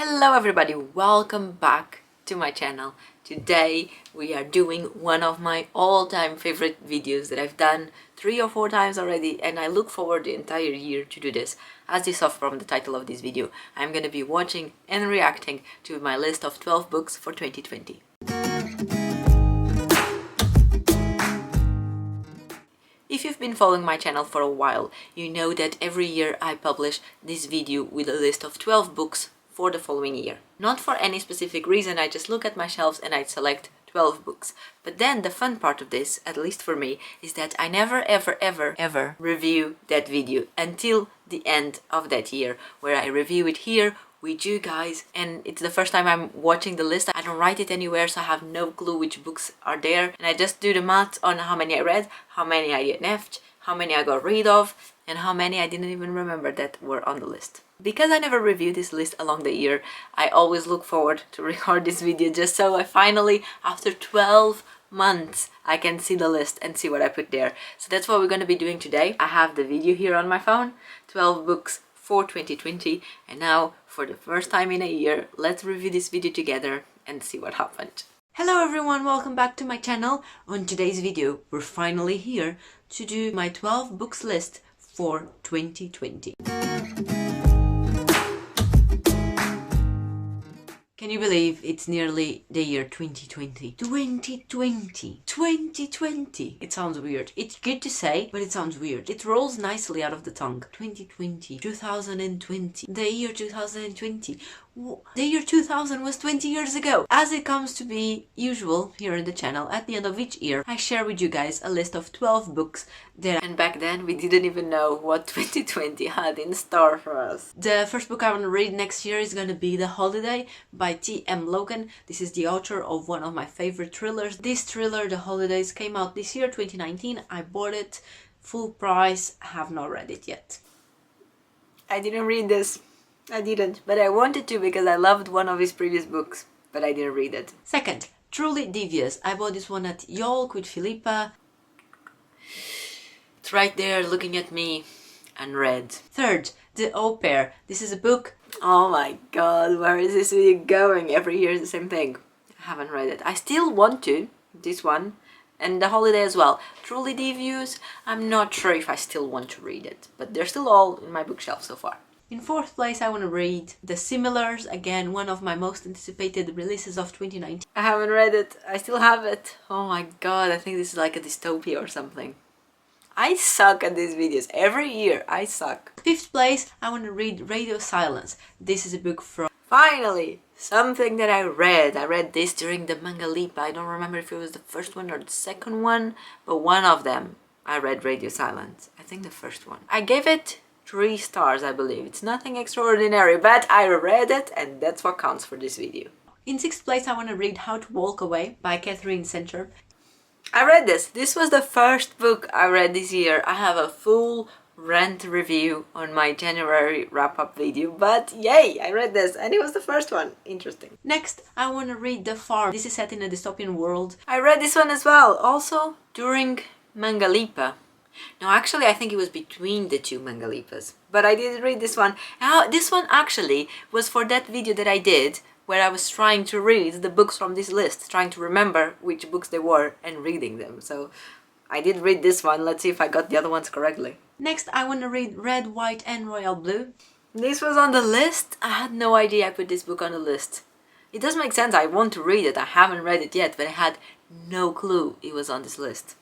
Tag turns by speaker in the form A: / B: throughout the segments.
A: Hello everybody, welcome back to my channel. Today we are doing one of my all-time favorite videos that I've done 3 or 4 times already, and I look forward the entire year to do this. As you saw from the title of this video, I'm gonna be watching and reacting to my list of 12 books for 2020. If you've been following my channel for a while, you know that every year I publish this video with a list of 12 books for the following year. Not for any specific reason, I just look at my shelves and I select 12 books. But then the fun part of this, at least for me, is that I never ever review that video until the end of that year, where I review it here with you guys, and it's the first time I'm watching the list. I don't write it anywhere, so I have no clue which books are there, and I just do the math on how many I read, how many I DNF'd, how many I got rid of, and how many I didn't even remember that were on the list. Because I never review this list along the year, I always look forward to record this video just so I finally, after 12 months, I can see the list and see what I put there. So that's what we're going to be doing today. I have the video here on my phone, 12 books for 2020, and now for the first time in a year, let's review this video together and see what happened. Hello everyone, welcome back to my channel. On today's video, we're finally here to do my 12 books list for 2020. Can you believe it's nearly the year 2020? 2020. It sounds weird. It's good to say, but it sounds weird. It rolls nicely out of the tongue. 2020. 2020. The year 2020. The year 2000 was 20 years ago. As it comes to be usual here in the channel, at the end of each year, I share with you guys a list of 12 books that, and back then we didn't even know what 2020 had in store for us. The first book I want to read next year is going to be The Holiday by T.M. Logan. This is the author of one of my favorite thrillers. This thriller, The Holidays, came out this year, 2019. I bought it full price. I have not read it yet. I didn't read this. I didn't, but I wanted to because I loved one of his previous books, but I didn't read it. Second, Truly Devious. I bought this one at Yolk with Philippa. It's right there looking at me, unread. Third, The Au Pair. This is a book. Oh my god, where is this video going? Every year is the same thing. I haven't read it. I still want to, this one, and The Holiday as well. Truly Devious, I'm not sure if I still want to read it, but they're still all in my bookshelf so far. In fourth place, I want to read The Similars, again, one of my most anticipated releases of 2019. I haven't read it. I still have it. Oh my god, I think this is like a dystopia or something. I suck at these videos. Every year, I suck. Fifth place, I want to read Radio Silence. This is a book from... Finally! Something that I read. I read this during the Manganet. I don't remember if it was the first one or the second one, but one of them. I read Radio Silence. I think the first one. I gave it 3 stars, I believe. It's nothing extraordinary, but I read it, and that's what counts for this video. In sixth place, I want to read How to Walk Away by Catherine Center. I read this. This was the first book I read this year. I have a full rant review on my January wrap-up video, but yay, I read this, and it was the first one. Interesting. Next, I want to read The Farm. This is set in a dystopian world. I read this one as well, also during Mangalipa. No, actually, I think it was between the two Mangalipas. But I did read this one. Now, this one actually was for that video that I did where I was trying to read the books from this list, trying to remember which books they were and reading them. So I did read this one. Let's see if I got the other ones correctly. Next, I want to read Red, White and Royal Blue. This was on the list. I had no idea I put this book on the list. It does make sense. I want to read it. I haven't read it yet, but I had no clue it was on this list.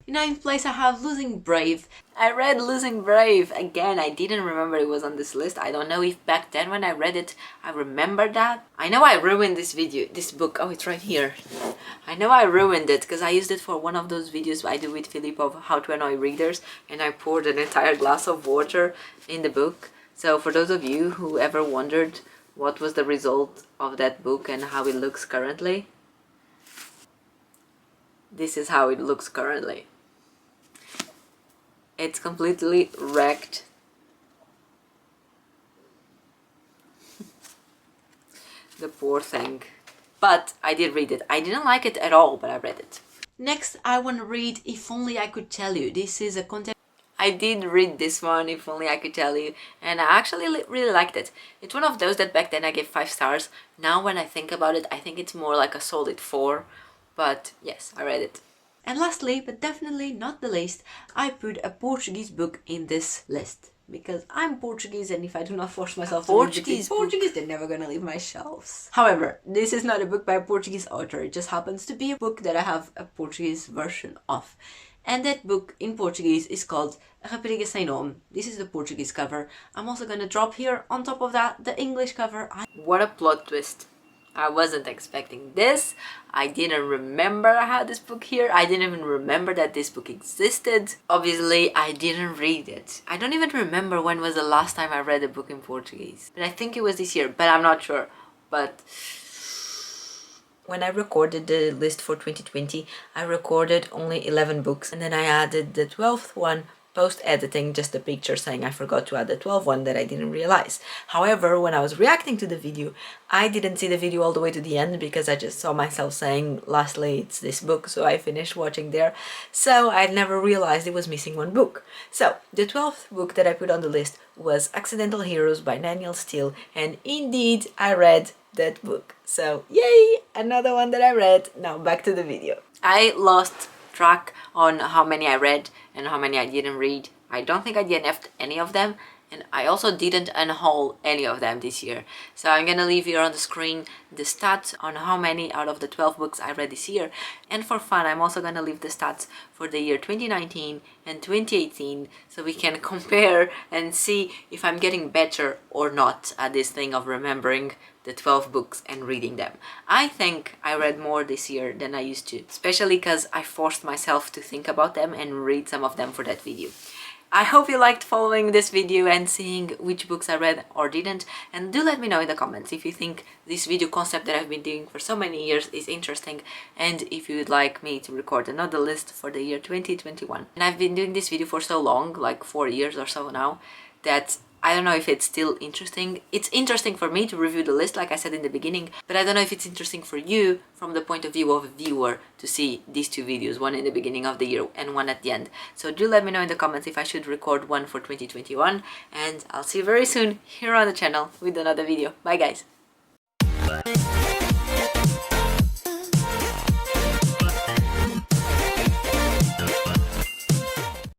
A: In ninth place, I have Losing Brave. I read Losing Brave. Again, I didn't remember it was on this list. I don't know if back then when I read it, I remembered that. I know I ruined this book. Oh, it's right here. I know I ruined it because I used it for one of those videos I do with Philip of how to annoy readers, and I poured an entire glass of water in the book. So for those of you who ever wondered what was the result of that book and how it looks currently, this is how it looks currently. It's completely wrecked. The poor thing. But I did read it. I didn't like it at all, but I read it. Next, I want to read If Only I Could Tell You. This is a content. I did read this one, If Only I Could Tell You, and I actually really liked it. It's one of those that back then I gave 5 stars. Now when I think about it, I think it's more like a solid 4. But yes, I read it. And lastly, but definitely not the least, I put a Portuguese book in this list. Because I'm Portuguese, and if I do not force myself to read Portuguese, they're never gonna leave my shelves. However, this is not a book by a Portuguese author. It just happens to be a book that I have a Portuguese version of. And that book in Portuguese is called A Rapariga Sem Nome. This is the Portuguese cover. I'm also gonna drop here on top of that the English cover. What a plot twist. I wasn't expecting this. I didn't remember I had this book here. I didn't even remember that this book existed. Obviously, I didn't read it. I don't even remember when was the last time I read a book in Portuguese. But I think it was this year, but I'm not sure. But when I recorded the list for 2020, I recorded only 11 books. And then I added the 12th one post-editing, just a picture saying I forgot to add the 12th one that I didn't realize. However, when I was reacting to the video, I didn't see the video all the way to the end because I just saw myself saying, lastly, it's this book, so I finished watching there. So I never realized it was missing one book. So the 12th book that I put on the list was Accidental Heroes by Danielle Steele, and indeed I read that book. So yay, another one that I read. Now back to the video. I lost track on how many I read and how many I didn't read. I don't think I DNF'd any of them, and I also didn't unhaul any of them this year. So I'm gonna leave here on the screen the stats on how many out of the 12 books I read this year. And for fun, I'm also gonna leave the stats for the year 2019 and 2018 so we can compare and see if I'm getting better or not at this thing of remembering the 12 books and reading them. I think I read more this year than I used to, especially because I forced myself to think about them and read some of them for that video. I hope you liked following this video and seeing which books I read or didn't, and do let me know in the comments if you think this video concept that I've been doing for so many years is interesting, and if you would like me to record another list for the year 2021. And I've been doing this video for so long, like 4 years or so now, that I don't know if it's still interesting. It's interesting for me to review the list, like I said in the beginning, but I don't know if it's interesting for you from the point of view of a viewer to see these 2 videos, one in the beginning of the year and one at the end. So do let me know in the comments if I should record one for 2021, and I'll see you very soon here on the channel with another video. Bye guys!